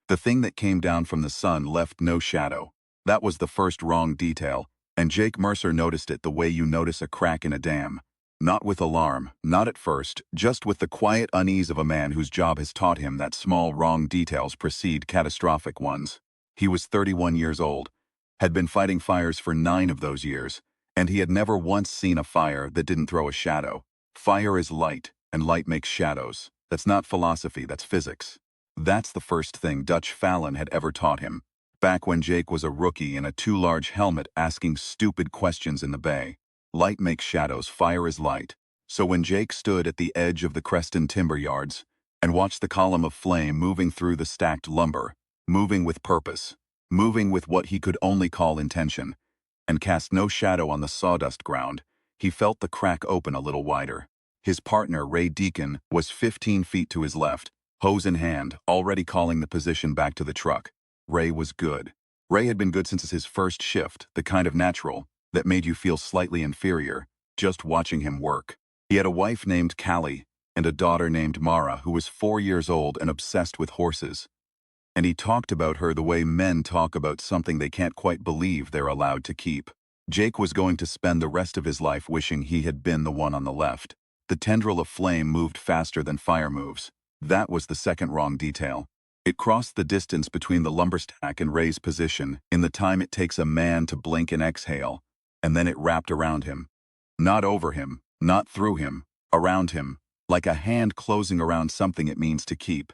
The thing that came down from the sun left no shadow. That was the first wrong detail, and Jake Mercer noticed it the way you notice a crack in a dam. Not with alarm, not at first, just with the quiet unease of a man whose job has taught him that small wrong details precede catastrophic ones. He was 31 years old, had been fighting fires for 9 of those years, and he had never once seen a fire that didn't throw a shadow. Fire is light, and light makes shadows. That's not philosophy, that's physics. That's the first thing Dutch Fallon had ever taught him, back when Jake was a rookie in a too large helmet asking stupid questions in the bay. Light makes shadows, fire is light. So when Jake stood at the edge of the Creston timber yards and watched the column of flame moving through the stacked lumber, moving with purpose, moving with what he could only call intention, and cast no shadow on the sawdust ground, he felt the crack open a little wider. His partner, Ray Deacon, was 15 feet to his left, hose in hand, already calling the position back to the truck. Ray was good. Ray had been good since his first shift, the kind of natural that made you feel slightly inferior, just watching him work. He had a wife named Callie and a daughter named Mara who was 4 years old and obsessed with horses. And he talked about her the way men talk about something they can't quite believe they're allowed to keep. Jake was going to spend the rest of his life wishing he had been the one on the left. The tendril of flame moved faster than fire moves. That was the second wrong detail. It crossed the distance between the lumberstack and Ray's position in the time it takes a man to blink and exhale, and then it wrapped around him. Not over him, not through him, around him, like a hand closing around something it means to keep.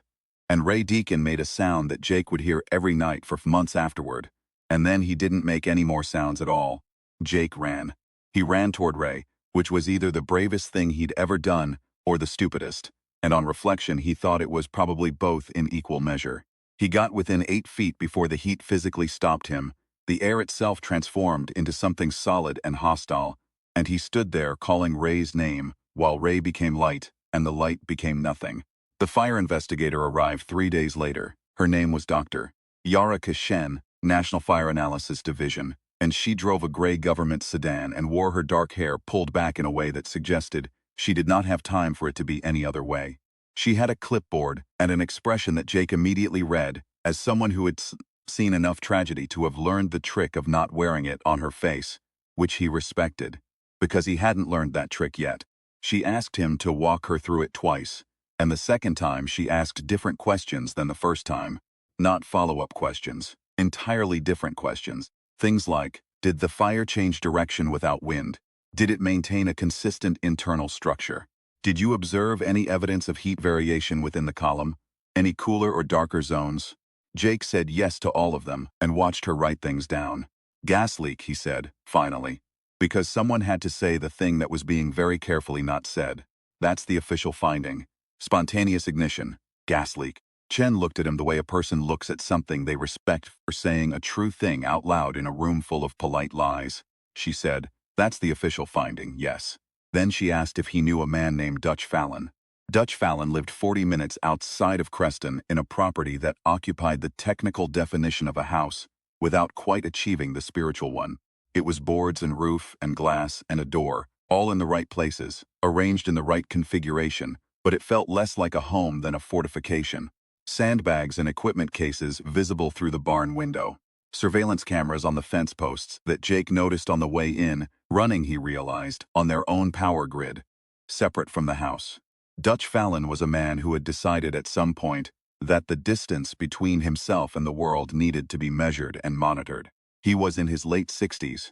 And Ray Deacon made a sound that Jake would hear every night for months afterward, and then he didn't make any more sounds at all. Jake ran. He ran toward Ray, which was either the bravest thing he'd ever done or the stupidest, and on reflection he thought it was probably both in equal measure. He got within 8 feet before the heat physically stopped him. The air itself transformed into something solid and hostile, and he stood there calling Ray's name while Ray became light and the light became nothing. The fire investigator arrived 3 days later. Her name was Dr. Yara Kashen, National Fire Analysis Division, and she drove a gray government sedan and wore her dark hair pulled back in a way that suggested she did not have time for it to be any other way. She had a clipboard and an expression that Jake immediately read as someone who had seen enough tragedy to have learned the trick of not wearing it on her face, which he respected, because he hadn't learned that trick yet. She asked him to walk her through it twice, and the second time she asked different questions than the first time. Not follow-up questions, entirely different questions. Things like, did the fire change direction without wind? Did it maintain a consistent internal structure? Did you observe any evidence of heat variation within the column? Any cooler or darker zones? Jake said yes to all of them and watched her write things down. Gas leak, he said, finally. Because someone had to say the thing that was being very carefully not said. That's the official finding. Spontaneous ignition. Gas leak. Chen looked at him the way a person looks at something they respect for saying a true thing out loud in a room full of polite lies. She said, that's the official finding, yes. Then she asked if he knew a man named Dutch Fallon. Dutch Fallon lived 40 minutes outside of Creston in a property that occupied the technical definition of a house without quite achieving the spiritual one. It was boards and roof and glass and a door, all in the right places, arranged in the right configuration, but it felt less like a home than a fortification. Sandbags and equipment cases visible through the barn window. Surveillance cameras on the fence posts that Jake noticed on the way in, running, he realized, on their own power grid, separate from the house. Dutch Fallon was a man who had decided at some point that the distance between himself and the world needed to be measured and monitored. He was in his late 60s,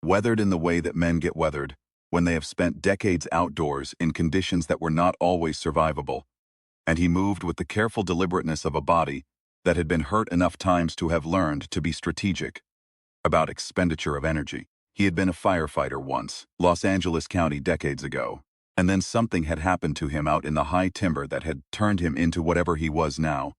weathered in the way that men get weathered, when they have spent decades outdoors in conditions that were not always survivable, and he moved with the careful deliberateness of a body that had been hurt enough times to have learned to be strategic about expenditure of energy. He had been a firefighter once, Los Angeles County decades ago, and then something had happened to him out in the high timber that had turned him into whatever he was now,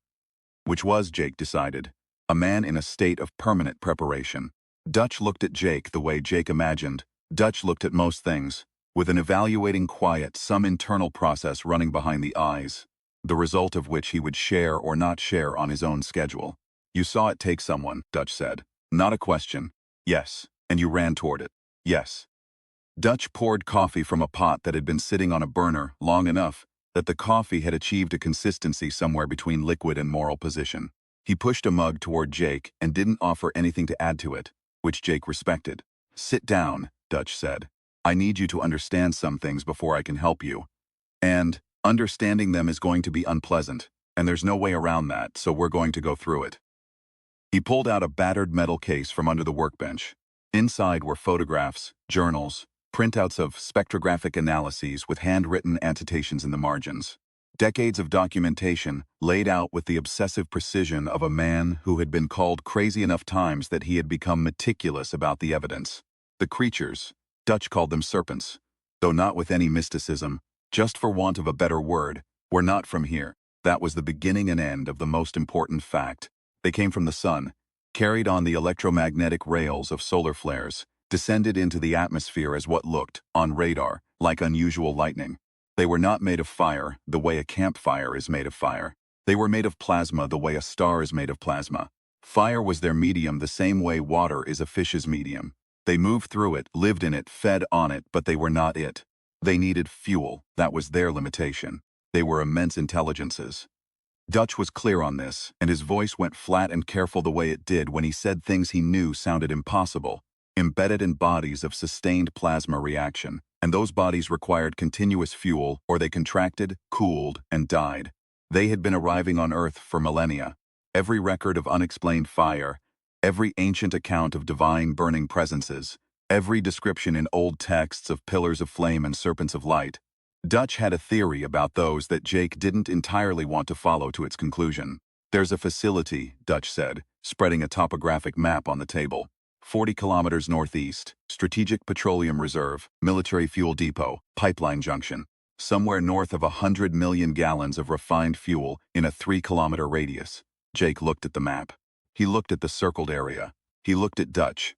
which was, Jake decided, a man in a state of permanent preparation. Dutch looked at Jake the way Jake imagined. Dutch looked at most things, with an evaluating quiet, some internal process running behind the eyes, the result of which he would share or not share on his own schedule. You saw it take someone, Dutch said. Not a question. Yes. And you ran toward it. Yes. Dutch poured coffee from a pot that had been sitting on a burner long enough that the coffee had achieved a consistency somewhere between liquid and moral position. He pushed a mug toward Jake and didn't offer anything to add to it, which Jake respected. "Sit down," Dutch said. "I need you to understand some things before I can help you. And understanding them is going to be unpleasant, and there's no way around that, so we're going to go through it." He pulled out a battered metal case from under the workbench. Inside were photographs, journals, printouts of spectrographic analyses with handwritten annotations in the margins. Decades of documentation laid out with the obsessive precision of a man who had been called crazy enough times that he had become meticulous about the evidence. The creatures, Dutch called them serpents, though not with any mysticism, just for want of a better word, were not from here. That was the beginning and end of the most important fact. They came from the sun, carried on the electromagnetic rails of solar flares, descended into the atmosphere as what looked, on radar, like unusual lightning. They were not made of fire, the way a campfire is made of fire. They were made of plasma, the way a star is made of plasma. Fire was their medium the same way water is a fish's medium. They moved through it, lived in it, fed on it, but they were not it. They needed fuel. That was their limitation. They were immense intelligences. Dutch was clear on this, and his voice went flat and careful the way it did when he said things he knew sounded impossible, embedded in bodies of sustained plasma reaction, and those bodies required continuous fuel or they contracted, cooled, and died. They had been arriving on Earth for millennia. Every record of unexplained fire, every ancient account of divine burning presences, every description in old texts of pillars of flame and serpents of light. Dutch had a theory about those that Jake didn't entirely want to follow to its conclusion. "There's a facility," Dutch said, spreading a topographic map on the table. 40 kilometers northeast, Strategic Petroleum Reserve, Military Fuel Depot, Pipeline Junction. Somewhere north of 100 million gallons of refined fuel in a 3-kilometer radius. Jake looked at the map. He looked at the circled area. He looked at Dutch.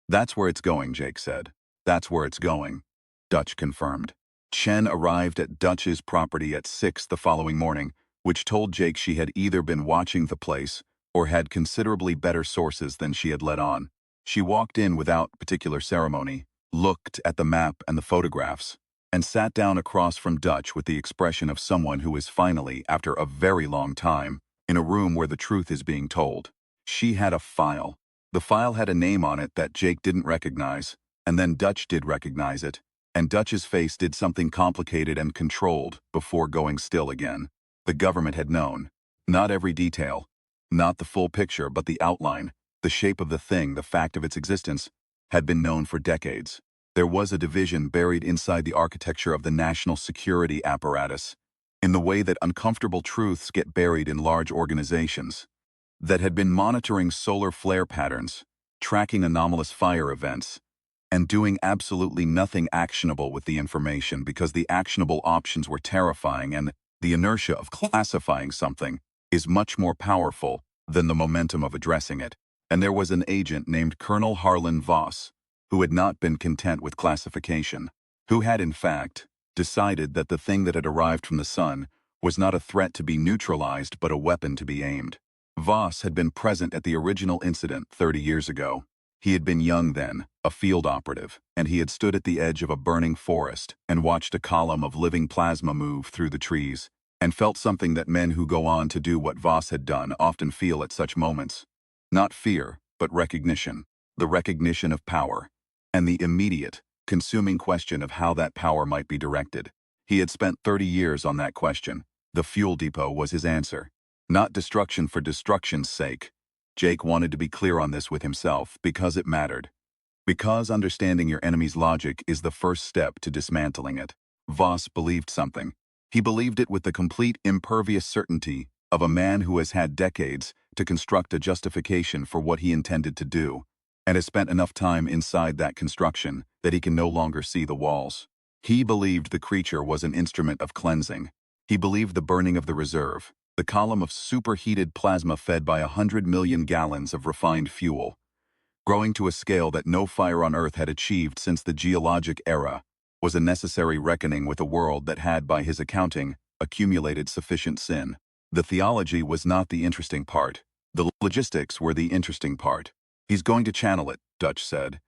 "That's where it's going," Jake said. "That's where it's going." Dutch confirmed. Chen arrived at Dutch's property at 6 the following morning, which told Jake she had either been watching the place or had considerably better sources than she had let on. She walked in without particular ceremony, looked at the map and the photographs, and sat down across from Dutch with the expression of someone who is finally, after a very long time, in a room where the truth is being told. She had a file. The file had a name on it that Jake didn't recognize, and then Dutch did recognize it. And Dutch's face did something complicated and controlled before going still again. The government had known. Not every detail. Not the full picture, but the outline, the shape of the thing, the fact of its existence, had been known for decades. There was a division buried inside the architecture of the national security apparatus, in the way that uncomfortable truths get buried in large organizations, that had been monitoring solar flare patterns, tracking anomalous fire events, and doing absolutely nothing actionable with the information because the actionable options were terrifying, and the inertia of classifying something is much more powerful than the momentum of addressing it. And there was an agent named Colonel Harlan Voss, who had not been content with classification, who had in fact decided that the thing that had arrived from the sun was not a threat to be neutralized but a weapon to be aimed. Voss had been present at the original incident 30 years ago. He had been young then, a field operative, and he had stood at the edge of a burning forest and watched a column of living plasma move through the trees, and felt something that men who go on to do what Voss had done often feel at such moments. Not fear, but recognition. The recognition of power, and the immediate, consuming question of how that power might be directed. He had spent 30 years on that question. The fuel depot was his answer. Not destruction for destruction's sake. Jake wanted to be clear on this with himself because it mattered. Because understanding your enemy's logic is the first step to dismantling it. Voss believed something. He believed it with the complete impervious certainty of a man who has had decades to construct a justification for what he intended to do, and has spent enough time inside that construction that he can no longer see the walls. He believed the creature was an instrument of cleansing. He believed the burning of the reserve, the column of superheated plasma fed by 100 million gallons of refined fuel, growing to a scale that no fire on Earth had achieved since the geologic era, was a necessary reckoning with a world that had, by his accounting, accumulated sufficient sin. The theology was not the interesting part. The logistics were the interesting part. "He's going to channel it," Dutch said,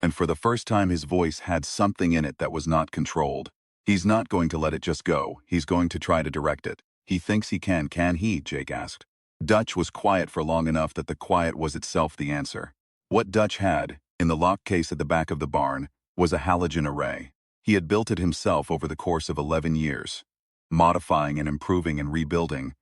and for the first time his voice had something in it that was not controlled. "He's not going to let it just go. He's going to try to direct it." "He thinks he can he?" Jake asked. Dutch was quiet for long enough that the quiet was itself the answer. What Dutch had, in the lock case at the back of the barn, was a halogen array. He had built it himself over the course of 11 years, modifying and improving and rebuilding,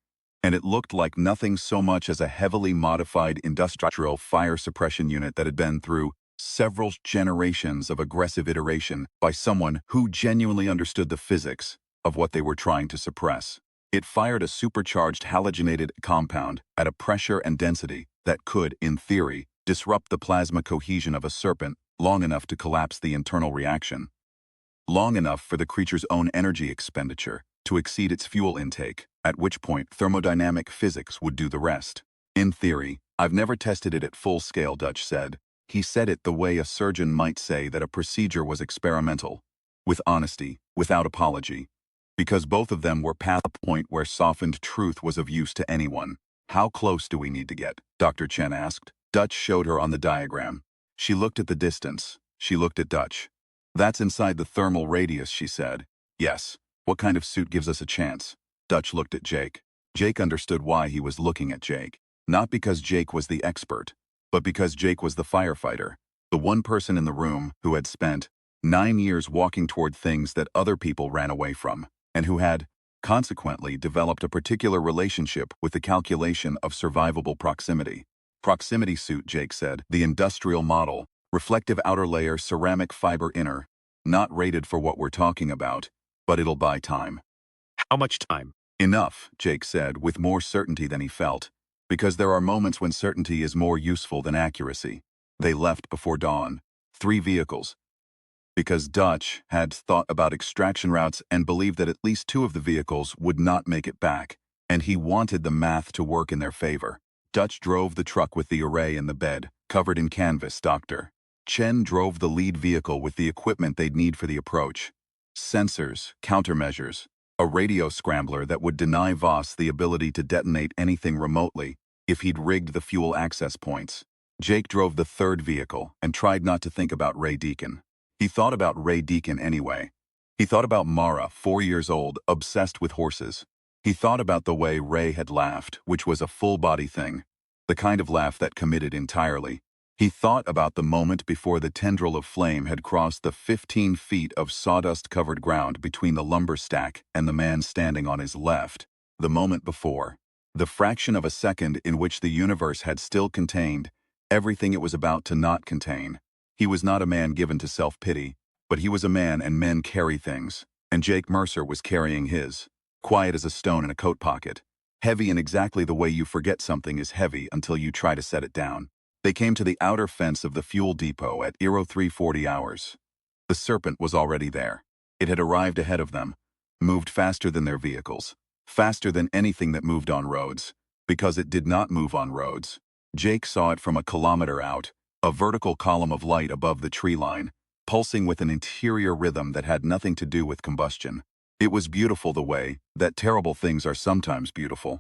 and it looked like nothing so much as a heavily modified industrial fire suppression unit that had been through several generations of aggressive iteration by someone who genuinely understood the physics of what they were trying to suppress. It fired a supercharged halogenated compound at a pressure and density that could, in theory, disrupt the plasma cohesion of a serpent long enough to collapse the internal reaction. Long enough for the creature's own energy expenditure to exceed its fuel intake, at which point thermodynamic physics would do the rest. In theory, I've never tested it at full scale, Dutch said. He said it the way a surgeon might say that a procedure was experimental, with honesty, without apology, because both of them were past the point where softened truth was of use to anyone. How close do we need to get? Dr. Chen asked. Dutch showed her on the diagram. She looked at the distance. She looked at Dutch. That's inside the thermal radius, she said. Yes. What kind of suit gives us a chance? Dutch looked at Jake. Jake understood why he was looking at Jake. Not because Jake was the expert, but because Jake was the firefighter, the one person in the room who had spent 9 years walking toward things that other people ran away from, and who had, consequently, developed a particular relationship with the calculation of survivable proximity. Proximity suit, Jake said. The industrial model. Reflective outer layer, ceramic fiber inner. Not rated for what we're talking about, but it'll buy time. How much time? Enough, Jake said, with more certainty than he felt, because there are moments when certainty is more useful than accuracy. They left before dawn. 3 vehicles. Because Dutch had thought about extraction routes and believed that at least 2 of the vehicles would not make it back, and he wanted the math to work in their favor. Dutch drove the truck with the array in the bed, covered in canvas, Dr. Chen drove the lead vehicle with the equipment they'd need for the approach. Sensors, countermeasures, a radio scrambler that would deny Voss the ability to detonate anything remotely if he'd rigged the fuel access points. Jake drove the 3rd vehicle and tried not to think about Ray Deacon. He thought about Ray Deacon anyway. He thought about Mara, 4 years old, obsessed with horses. He thought about the way Ray had laughed, which was a full-body thing, the kind of laugh that committed entirely. He thought about the moment before the tendril of flame had crossed the 15 feet of sawdust-covered ground between the lumber stack and the man standing on his left. The moment before. The fraction of a second in which the universe had still contained everything it was about to not contain. He was not a man given to self-pity, but he was a man, and men carry things, and Jake Mercer was carrying his. Quiet as a stone in a coat pocket. Heavy in exactly the way you forget something is heavy until you try to set it down. They came to the outer fence of the fuel depot at 0340 hours. The serpent was already there. It had arrived ahead of them, moved faster than their vehicles, faster than anything that moved on roads, because it did not move on roads. Jake saw it from a kilometer out, a vertical column of light above the tree line, pulsing with an interior rhythm that had nothing to do with combustion. It was beautiful the way that terrible things are sometimes beautiful.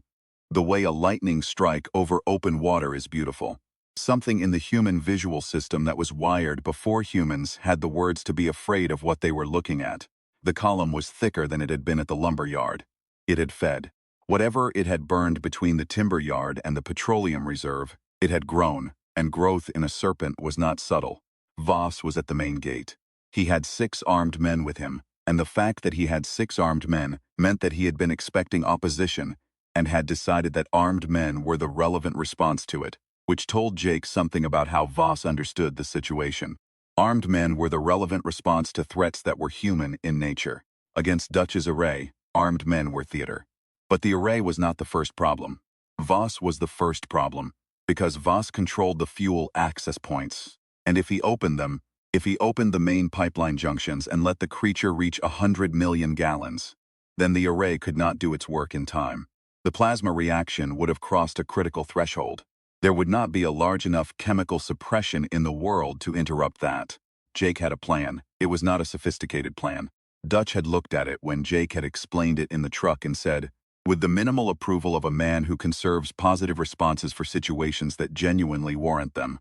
The way a lightning strike over open water is beautiful. Something in the human visual system that was wired before humans had the words to be afraid of what they were looking at. The column was thicker than it had been at the lumber yard. It had fed. Whatever it had burned between the timber yard and the petroleum reserve, it had grown, and growth in a serpent was not subtle. Voss was at the main gate. He had 6 armed men with him, and the fact that he had 6 armed men meant that he had been expecting opposition and had decided that armed men were the relevant response to it, which told Jake something about how Voss understood the situation. Armed men were the relevant response to threats that were human in nature. Against Dutch's array, armed men were theater. But the array was not the first problem. Voss was the first problem, because Voss controlled the fuel access points. And if he opened them, if he opened the main pipeline junctions and let the creature reach 100 million gallons, then the array could not do its work in time. The plasma reaction would have crossed a critical threshold. There would not be a large enough chemical suppression in the world to interrupt that. Jake had a plan. It was not a sophisticated plan. Dutch had looked at it when Jake had explained it in the truck and said, with the minimal approval of a man who conserves positive responses for situations that genuinely warrant them,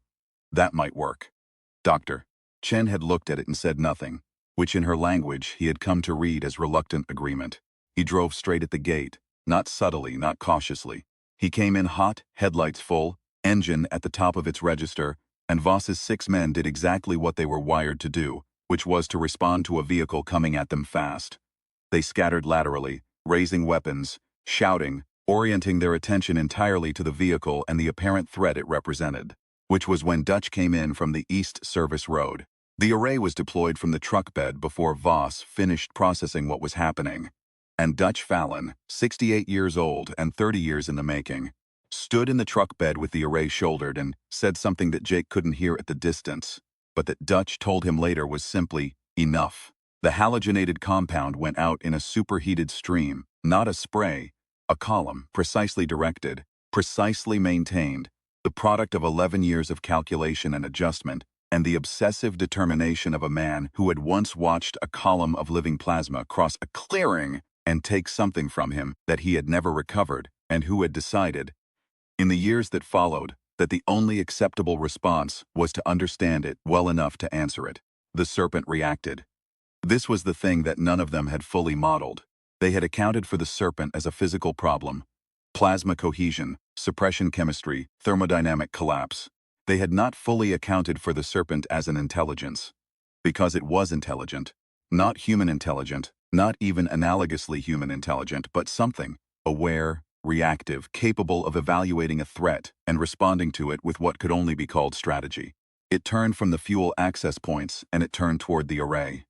that might work. Dr. Chen had looked at it and said nothing, which in her language he had come to read as reluctant agreement. He drove straight at the gate, not subtly, not cautiously. He came in hot, headlights full, engine at the top of its register, and Voss's 6 men did exactly what they were wired to do, which was to respond to a vehicle coming at them fast. They scattered laterally, raising weapons, shouting, orienting their attention entirely to the vehicle and the apparent threat it represented, which was when Dutch came in from the East Service Road. The array was deployed from the truck bed before Voss finished processing what was happening. And Dutch Fallon, 68 years old and 30 years in the making, stood in the truck bed with the array shouldered and said something that Jake couldn't hear at the distance, but that Dutch told him later was simply, enough. The halogenated compound went out in a superheated stream, not a spray, a column, precisely directed, precisely maintained, the product of 11 years of calculation and adjustment, and the obsessive determination of a man who had once watched a column of living plasma cross a clearing and take something from him that he had never recovered, and who had decided, in the years that followed, that the only acceptable response was to understand it well enough to answer it. The serpent reacted. This was the thing that none of them had fully modeled. They had accounted for the serpent as a physical problem. Plasma cohesion, suppression chemistry, thermodynamic collapse. They had not fully accounted for the serpent as an intelligence. Because it was intelligent. Not human intelligent, not even analogously human intelligent, but something, aware, reactive, capable of evaluating a threat and responding to it with what could only be called strategy. It turned from the fuel access points and it turned toward the array.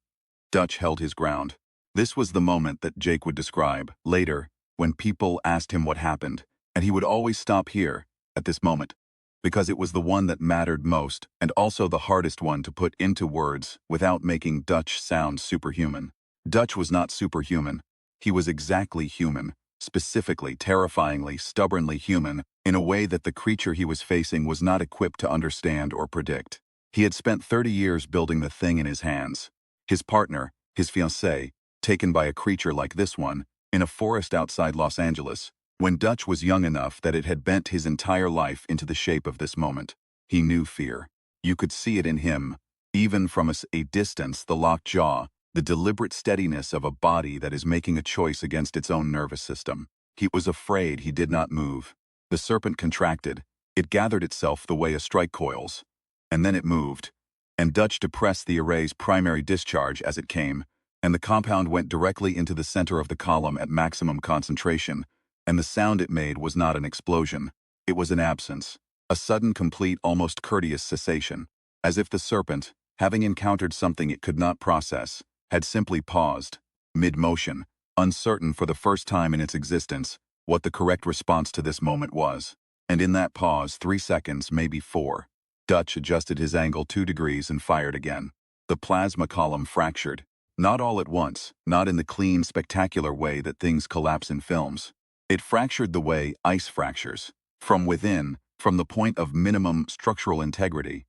Dutch held his ground. This was the moment that Jake would describe, later, when people asked him what happened, and he would always stop here, at this moment, because it was the one that mattered most and also the hardest one to put into words without making Dutch sound superhuman. Dutch was not superhuman. He was exactly human, specifically, terrifyingly, stubbornly human, in a way that the creature he was facing was not equipped to understand or predict. He had spent 30 years building the thing in his hands. His partner, his fiancée, taken by a creature like this one, in a forest outside Los Angeles, when Dutch was young enough that it had bent his entire life into the shape of this moment. He knew fear. You could see it in him, even from a distance, the locked jaw, the deliberate steadiness of a body that is making a choice against its own nervous system. He was afraid he did not move. The serpent contracted. It gathered itself the way a strike coils. And then it moved. And Dutch depressed the array's primary discharge as it came, and the compound went directly into the center of the column at maximum concentration, and the sound it made was not an explosion. It was an absence, a sudden, complete, almost courteous cessation, as if the serpent, having encountered something it could not process, had simply paused, mid-motion, uncertain for the first time in its existence what the correct response to this moment was. And in that pause, 3 seconds, maybe 4, Dutch adjusted his angle 2 degrees and fired again. The plasma column fractured. Not all at once, not in the clean, spectacular way that things collapse in films. It fractured the way ice fractures, from within, from the point of minimum structural integrity,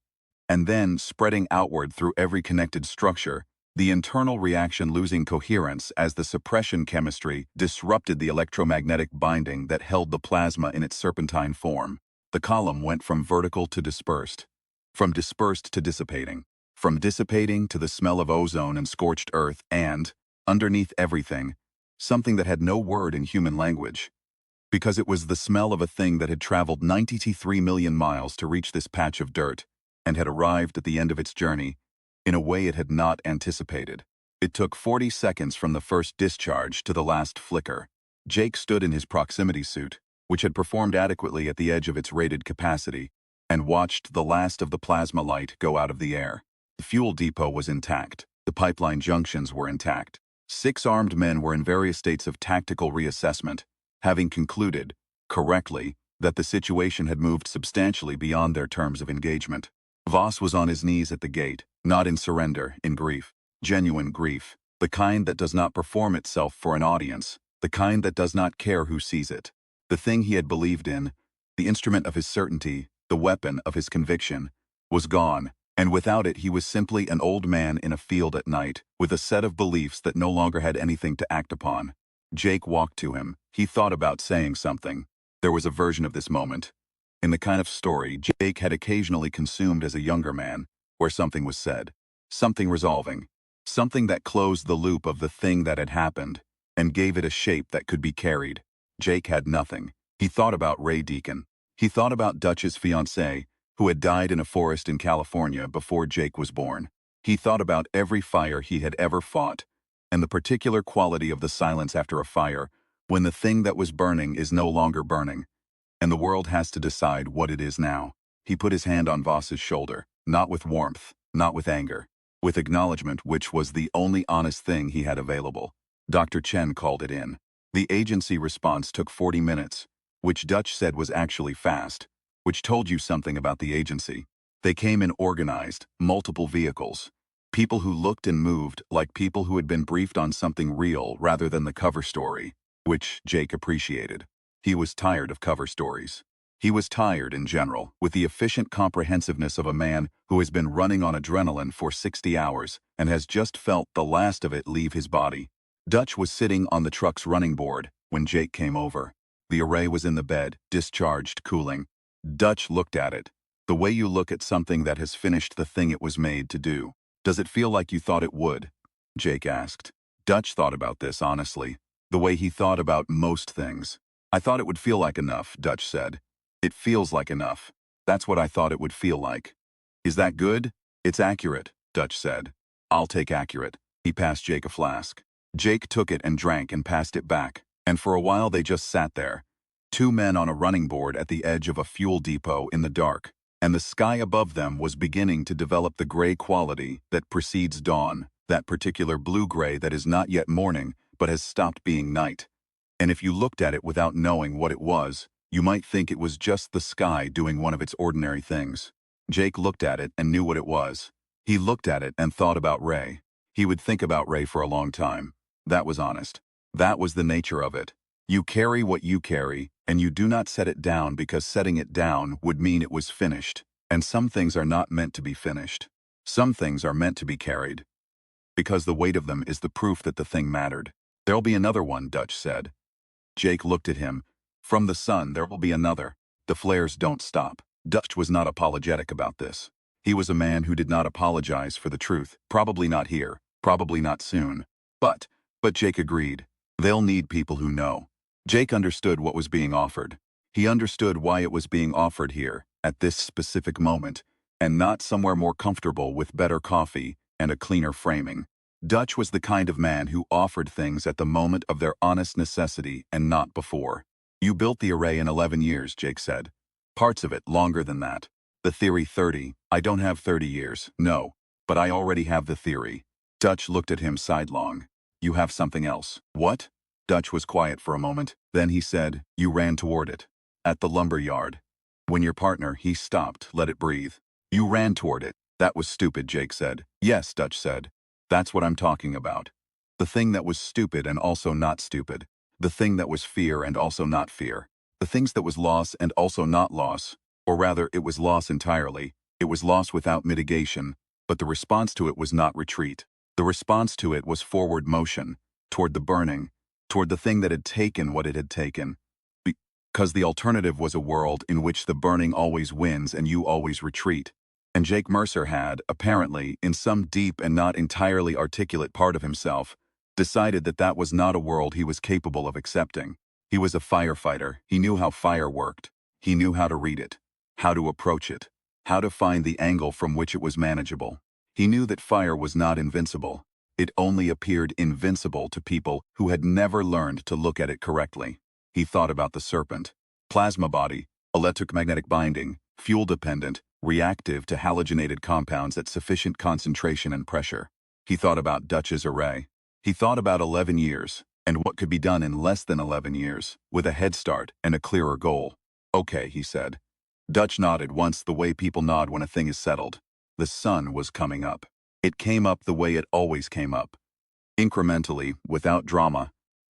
and then spreading outward through every connected structure, the internal reaction losing coherence as the suppression chemistry disrupted the electromagnetic binding that held the plasma in its serpentine form. The column went from vertical to dispersed, from dispersed to dissipating, from dissipating to the smell of ozone and scorched earth and, underneath everything, something that had no word in human language. Because it was the smell of a thing that had traveled 93 million miles to reach this patch of dirt and had arrived at the end of its journey in a way it had not anticipated. It took 40 seconds from the first discharge to the last flicker. Jake stood in his proximity suit, which had performed adequately at the edge of its rated capacity, and watched the last of the plasma light go out of the air. The fuel depot was intact. The pipeline junctions were intact. 6 armed men were in various states of tactical reassessment, having concluded, correctly, that the situation had moved substantially beyond their terms of engagement. Voss was on his knees at the gate, not in surrender, in grief. Genuine grief, the kind that does not perform itself for an audience, the kind that does not care who sees it. The thing he had believed in, the instrument of his certainty, the weapon of his conviction, was gone, and without it he was simply an old man in a field at night, with a set of beliefs that no longer had anything to act upon. Jake walked to him. He thought about saying something. There was a version of this moment, in the kind of story Jake had occasionally consumed as a younger man, where something was said, something resolving, something that closed the loop of the thing that had happened, and gave it a shape that could be carried. Jake had nothing. He thought about Ray Deacon. He thought about Dutch's fiancée, who had died in a forest in California before Jake was born. He thought about every fire he had ever fought, and the particular quality of the silence after a fire, when the thing that was burning is no longer burning, and the world has to decide what it is now. He put his hand on Voss's shoulder, not with warmth, not with anger, with acknowledgement, which was the only honest thing he had available. Dr. Chen called it in. The agency response took 40 minutes, which Dutch said was actually fast, which told you something about the agency. They came in organized, multiple vehicles. People who looked and moved like people who had been briefed on something real rather than the cover story, which Jake appreciated. He was tired of cover stories. He was tired, in general, with the efficient comprehensiveness of a man who has been running on adrenaline for 60 hours and has just felt the last of it leave his body. Dutch was sitting on the truck's running board when Jake came over. The array was in the bed, discharged, cooling. Dutch looked at it. The way you look at something that has finished the thing it was made to do. Does it feel like you thought it would? Jake asked. Dutch thought about this honestly, the way he thought about most things. I thought it would feel like enough, Dutch said. It feels like enough. That's what I thought it would feel like. Is that good? It's accurate, Dutch said. I'll take accurate. He passed Jake a flask. Jake took it and drank and passed it back, and for a while they just sat there. Two men on a running board at the edge of a fuel depot in the dark, and the sky above them was beginning to develop the gray quality that precedes dawn, that particular blue-gray that is not yet morning but has stopped being night. And if you looked at it without knowing what it was, you might think it was just the sky doing one of its ordinary things. Jake looked at it and knew what it was. He looked at it and thought about Ray. He would think about Ray for a long time. That was honest. That was the nature of it. You carry what you carry, and you do not set it down because setting it down would mean it was finished. And some things are not meant to be finished. Some things are meant to be carried, because the weight of them is the proof that the thing mattered. There'll be another one, Dutch said. Jake looked at him. From the sun, there will be another. The flares don't stop. Dutch was not apologetic about this. He was a man who did not apologize for the truth. Probably not here. Probably not soon. But Jake agreed. They'll need people who know. Jake understood what was being offered. He understood why it was being offered here, at this specific moment, and not somewhere more comfortable with better coffee and a cleaner framing. Dutch was the kind of man who offered things at the moment of their honest necessity and not before. You built the array in 11 years, Jake said. Parts of it longer than that. The theory 30. I don't have 30 years, no, but I already have the theory. Dutch looked at him sidelong. You have something else. What? Dutch was quiet for a moment. Then he said, you ran toward it. At the lumber yard. When your partner, he stopped, let it breathe. You ran toward it. That was stupid, Jake said. Yes, Dutch said. That's what I'm talking about. The thing that was stupid and also not stupid. The thing that was fear and also not fear. The things that was loss and also not loss. Or rather, it was loss entirely. It was loss without mitigation, but the response to it was not retreat. The response to it was forward motion, toward the burning, toward the thing that had taken what it had taken. Because the alternative was a world in which the burning always wins and you always retreat. And Jake Mercer had, apparently, in some deep and not entirely articulate part of himself, decided that that was not a world he was capable of accepting. He was a firefighter. He knew how fire worked. He knew how to read it, how to approach it, how to find the angle from which it was manageable. He knew that fire was not invincible. It only appeared invincible to people who had never learned to look at it correctly. He thought about the serpent. Plasma body, electromagnetic binding, fuel-dependent, reactive to halogenated compounds at sufficient concentration and pressure. He thought about Dutch's array. He thought about 11 years, and what could be done in less than 11 years, with a head start and a clearer goal. Okay, he said. Dutch nodded once the way people nod when a thing is settled. The sun was coming up. It came up the way it always came up. Incrementally, without drama.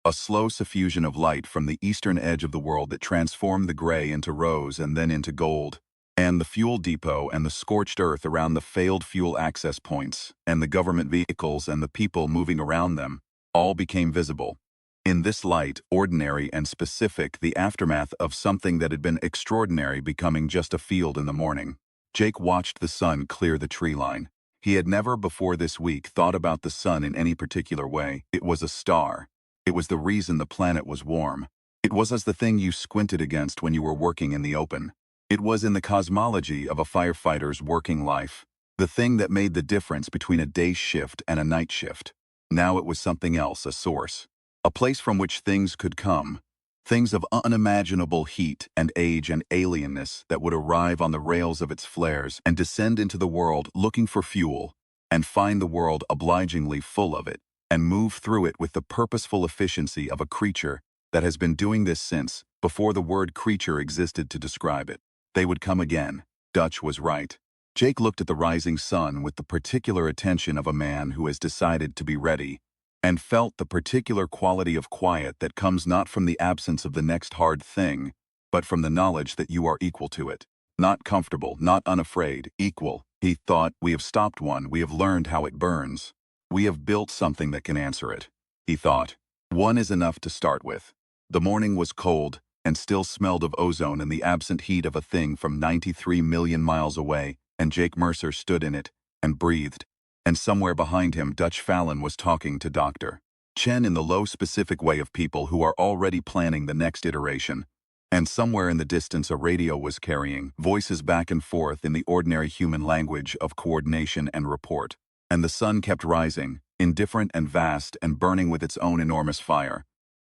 A slow suffusion of light from the eastern edge of the world that transformed the gray into rose and then into gold. And the fuel depot and the scorched earth around the failed fuel access points, and the government vehicles and the people moving around them, all became visible. In this light, ordinary and specific, the aftermath of something that had been extraordinary becoming just a field in the morning. Jake watched the sun clear the tree line. He had never before this week thought about the sun in any particular way. It was a star. It was the reason the planet was warm. It was as the thing you squinted against when you were working in the open. It was in the cosmology of a firefighter's working life. The thing that made the difference between a day shift and a night shift. Now it was something else, a source. A place from which things could come. Things of unimaginable heat and age and alienness that would arrive on the rails of its flares and descend into the world looking for fuel, and find the world obligingly full of it, and move through it with the purposeful efficiency of a creature that has been doing this since, before the word creature existed to describe it. They would come again. Dutch was right. Jake looked at the rising sun with the particular attention of a man who has decided to be ready, and felt the particular quality of quiet that comes not from the absence of the next hard thing, but from the knowledge that you are equal to it. Not comfortable, not unafraid, equal. He thought, we have stopped one, we have learned how it burns. We have built something that can answer it. He thought, one is enough to start with. The morning was cold, and still smelled of ozone and the absent heat of a thing from 93 million miles away, and Jake Mercer stood in it, and breathed. And somewhere behind him Dutch Fallon was talking to Dr. Chen in the low specific way of people who are already planning the next iteration. And somewhere in the distance a radio was carrying voices back and forth in the ordinary human language of coordination and report. And the sun kept rising, indifferent and vast and burning with its own enormous fire.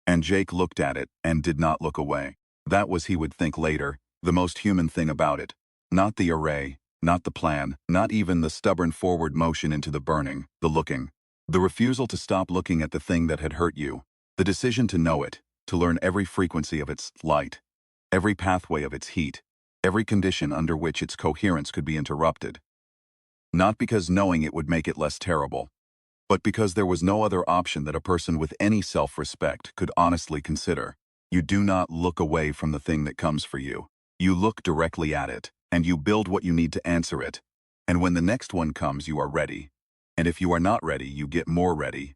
And Jake looked at it and did not look away. That was, he would think later, the most human thing about it. Not the array, not the plan, not even the stubborn forward motion into the burning, the looking. The refusal to stop looking at the thing that had hurt you. The decision to know it, to learn every frequency of its light, every pathway of its heat, every condition under which its coherence could be interrupted. Not because knowing it would make it less terrible, but because there was no other option that a person with any self-respect could honestly consider. You do not look away from the thing that comes for you. You look directly at it, and you build what you need to answer it. And when the next one comes, you are ready. And if you are not ready, you get more ready.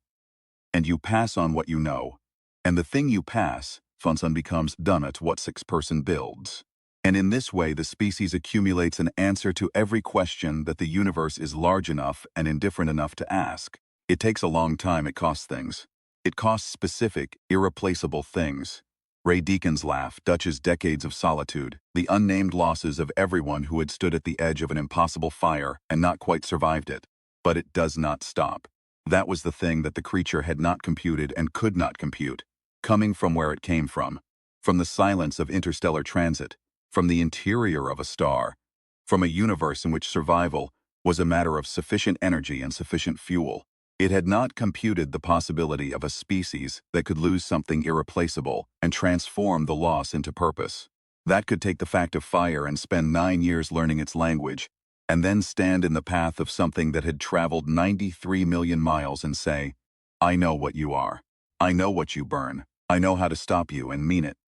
And you pass on what you know. And the thing you pass, Funson becomes done at what six-person builds. And in this way the species accumulates an answer to every question that the universe is large enough and indifferent enough to ask. It takes a long time, it costs things. It costs specific, irreplaceable things. Ray Deacon's laugh, Dutch's decades of solitude, the unnamed losses of everyone who had stood at the edge of an impossible fire and not quite survived it. But it does not stop. That was the thing that the creature had not computed and could not compute, coming from where it came from the silence of interstellar transit, from the interior of a star, from a universe in which survival was a matter of sufficient energy and sufficient fuel. It had not computed the possibility of a species that could lose something irreplaceable and transform the loss into purpose. That could take the fact of fire and spend 9 years learning its language, and then stand in the path of something that had traveled 93 million miles and say, I know what you are. I know what you burn. I know how to stop you and mean it.